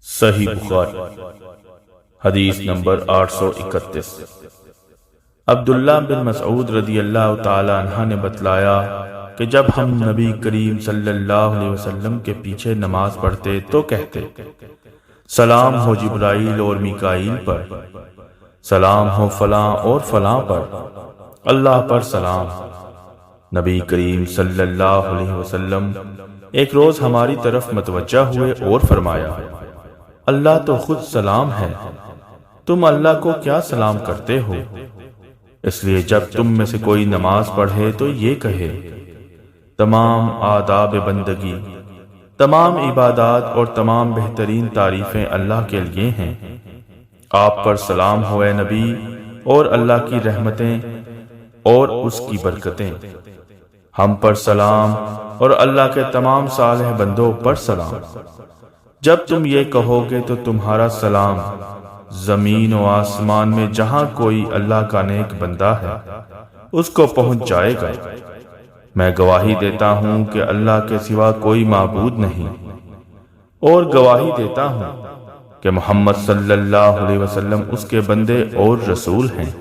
صحیح بخاری حدیث نمبر 831۔ عبداللہ بن مسعود رضی اللہ تعالی عنہ نے بتلایا کہ جب ہم نبی کریم صلی اللہ علیہ وسلم کے پیچھے نماز پڑھتے تو کہتے، سلام ہو جبرائیل اور میکائیل پر، سلام ہو فلاں اور فلاں پر، اللہ پر سلام۔ نبی کریم صلی اللہ علیہ وسلم ایک روز ہماری طرف متوجہ ہوئے اور فرمایا، اللہ تو خود سلام ہے، تم اللہ کو کیا سلام کرتے ہو؟ اس لیے جب تم میں سے کوئی نماز پڑھے تو یہ کہے، تمام آداب بندگی، تمام عبادات اور تمام بہترین تعریفیں اللہ کے لیے ہیں۔ آپ پر سلام ہو اے نبی، اور اللہ کی رحمتیں اور اس کی برکتیں۔ ہم پر سلام اور اللہ کے تمام صالح بندوں پر سلام۔ جب تم یہ کہو گے تو تمہارا سلام زمین و آسمان میں جہاں کوئی اللہ کا نیک بندہ ہے اس کو پہنچ جائے گا۔ میں گواہی دیتا ہوں کہ اللہ کے سوا کوئی معبود نہیں، اور گواہی دیتا ہوں کہ محمد صلی اللہ علیہ وسلم اس کے بندے اور رسول ہیں۔